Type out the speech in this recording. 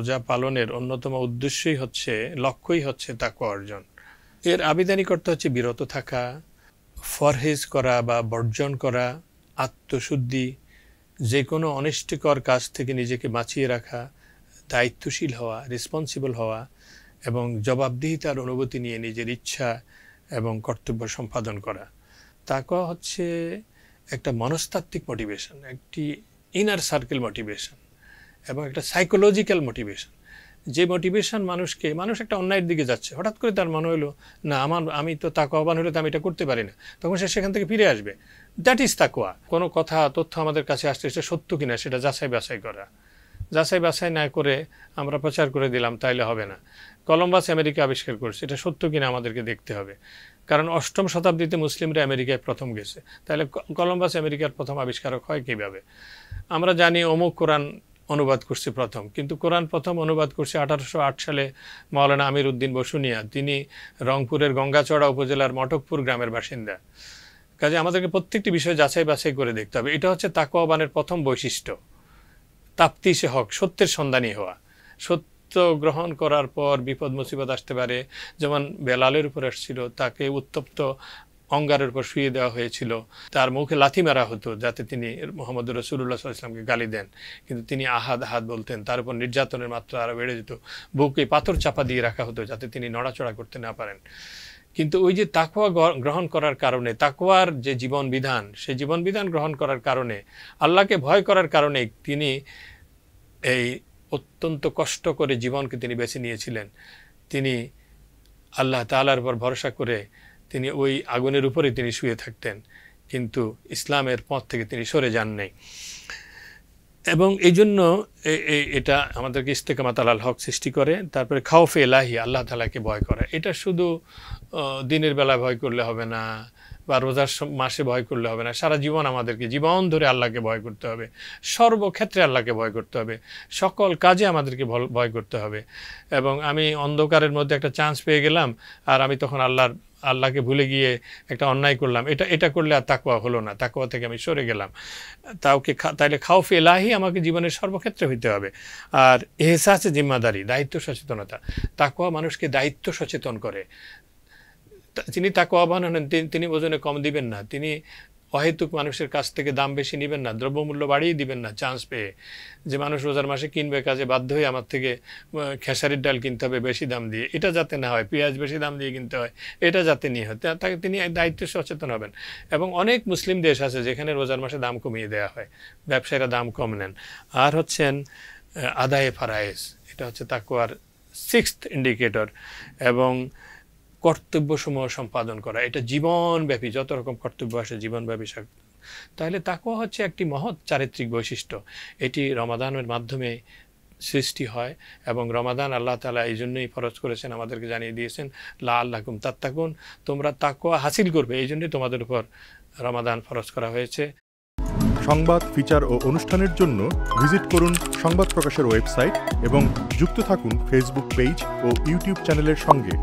রোজা পালনের অন্যতম উদ্দেশ্যই হচ্ছে, লক্ষ্যই হচ্ছে তাকওয়া অর্জন। এর আবিধানিক অর্থ হচ্ছে বিরত থাকা, ফরহেজ করা বা বর্জন করা, আত্মশুদ্ধি, যে কোনো অনিষ্টকর কাজ থেকে নিজেকে বাঁচিয়ে রাখা, দায়িত্বশীল হওয়া, রেসপন্সিবল হওয়া এবং জবাবদিহিতার অনুভূতি নিয়ে নিজের ইচ্ছা এবং কর্তব্য সম্পাদন করা। তাকওয়া হচ্ছে একটা মনস্তাত্ত্বিক মোটিভেশন, একটি ইনার সার্কেল মোটিভেশন এবং একটা সাইকোলজিক্যাল মোটিভেশন। যে মোটিভেশন মানুষ একটা অন্যায়ের দিকে যাচ্ছে, হঠাৎ করে তার মনে হলো না আমি তো তাকওয়াবান হলে তো আমি এটা করতে পারি না, তখন সে সেখান থেকে ফিরে আসবে। দ্যাট ইজ তাকওয়া। কোনো কথা তথ্য আমাদের কাছে আসছে, সেটা সত্য কিনা সেটা যাচাই বাছাই করা। যাচাই বাছাই না করে আমরা প্রচার করে দিলাম তাইলে হবে না। কলম্বাস আমেরিকা আবিষ্কার করছে, এটা সত্য কিনা আমাদেরকে দেখতে হবে, কারণ 8ম শতাব্দীতে মুসলিমরা আমেরিকায় প্রথম গেছে। তাহলে কলম্বাস আমেরিকার প্রথম আবিষ্কারক হয় কীভাবে? আমরা জানি অমুক কোরআন অনুবাদ করছে প্রথম, কিন্তু কোরআন প্রথম অনুবাদ করছে 1808 সালে মাওলানা আমির উদ্দিন বসুনিয়া। তিনি রংপুরের গঙ্গাচড়া উপজেলার মটকপুর গ্রামের বাসিন্দা। কাজে আমাদেরকে প্রত্যেকটি বিষয় যাচাই বাছাই করে দেখতে হবে। এটা হচ্ছে তাকওয়াবানের প্রথম বৈশিষ্ট্য, তাফতিশে হক, সত্যের সন্ধানী হওয়া। সত্য গ্রহণ করার পর বিপদ মুসিবত আসতে পারে, যেমন বেলালের উপর আসছিল, তাকে উত্তপ্ত অঙ্গারের উপর শুয়ে দেওয়া হয়েছিল, তার মুখে লাথি মারা হতো যাতে তিনি মোহাম্মদ রাসূলুল্লাহ সাল্লাল্লাহু আলাইহি ওয়াসাল্লামকে গালি দেন, কিন্তু তিনি আহাদ আহাদ বলতেন। তার উপর নির্যাতনের মাত্রা আরও বেড়ে যেত, বুকে পাথর চাপা দিয়ে রাখা হতো যাতে তিনি নড়াচড়া করতে না পারেন। কিন্তু ওই যে তাকওয়া গ্রহণ করার কারণে, তাকওয়ার যে জীবন বিধান, সেই জীবন বিধান গ্রহণ করার কারণে, আল্লাহকে ভয় করার কারণে তিনি এই অত্যন্ত কষ্ট করে জীবনকে তিনি বেছে নিয়েছিলেন। তিনি আল্লাহ তাআলার উপর ভরসা করে তিনি ওই আগুনের উপরে তিনি শুয়ে থাকতেন, কিন্তু ইসলামের পথ থেকে তিনি সরে যান নাই। এবং এই জন্য এটা আমাদেরকে ইস্তেকামাত আলাল হক সৃষ্টি করে। তারপরে খাউফে এলাহি, আল্লাহ তাআলাকে ভয় করা। এটা শুধু দিনের বেলা ভয় করলে হবে না, বা রোজার মাসে ভয় করলে হবে না, সারা জীবন আমাদেরকে জীবন ধরে আল্লাহকে ভয় করতে হবে, সর্বক্ষেত্রে আল্লাহকে ভয় করতে হবে, সকল কাজে আমাদেরকে ভয় করতে হবে। এবং আমি অন্ধকারের মধ্যে একটা চান্স পেয়ে গেলাম, আর আমি তখন আল্লাহকে ভুলে গিয়ে একটা অন্যায় করলাম, এটা করলে আর তাকওয়া হলো না, তাকওয়া থেকে আমি সরে গেলাম। তাইলে খাউফে এলাহি আমাকে জীবনের সর্বক্ষেত্রে হইতে হবে। আর এহসাসে জিম্মাদারি, দায়িত্ব সচেতনতা। তাকওয়া মানুষকে দায়িত্ব সচেতন করে। তিনি তাকওয়াবান হন, তিনি ওজনে কম দিবেন না, তিনি অহেতুক মানুষের কাছ থেকে দাম বেশি নেবেন না, দ্রব্যমূল্য বাড়িয়ে দিবেন না চান্স পেয়ে। যে মানুষ রোজার মাসে কিনবে, কাজে বাধ্য হয়ে আমার থেকে খেসারির ডাল কিনতে হবে বেশি দাম দিয়ে, এটা যাতে না হয়, পেঁয়াজ বেশি দাম দিয়ে কিনতে হয়, এটা যাতে নিয়ে হয়, তাকে তিনি দায়িত্ব সচেতন হবেন। এবং অনেক মুসলিম দেশ আছে যেখানে রোজার মাসে দাম কমিয়ে দেওয়া হয়, ব্যবসায়ীরা দাম কম নেন। আর হচ্ছেন আদায়ে ফারায়েজ, এটা হচ্ছে তাকওয়ার 6th ইন্ডিকেটর। এবং কর্তব্যসমূহ সম্পাদন করা, এটা জীবনব্যাপী, যত রকম কর্তব্য আসে জীবনব্যাপী। তাহলে তাকওয়া হচ্ছে একটি মহৎ চারিত্রিক বৈশিষ্ট্য। এটি রমাদানের মাধ্যমে সৃষ্টি হয়, এবং রমাদান আল্লাহ তাআলা এই জন্যই ফরজ করেছেন, আমাদেরকে জানিয়ে দিয়েছেন লাআল্লাকুম তাত্তাকুন, তোমরা তাকওয়া হাসিল করবে, এই জন্যই তোমাদের উপর রমাদান ফরজ করা হয়েছে। সংবাদ, ফিচার ও অনুষ্ঠানের জন্য ভিজিট করুন সংবাদ প্রকাশের ওয়েবসাইট এবং যুক্ত থাকুন ফেসবুক পেজ ও ইউটিউব চ্যানেলের সঙ্গে।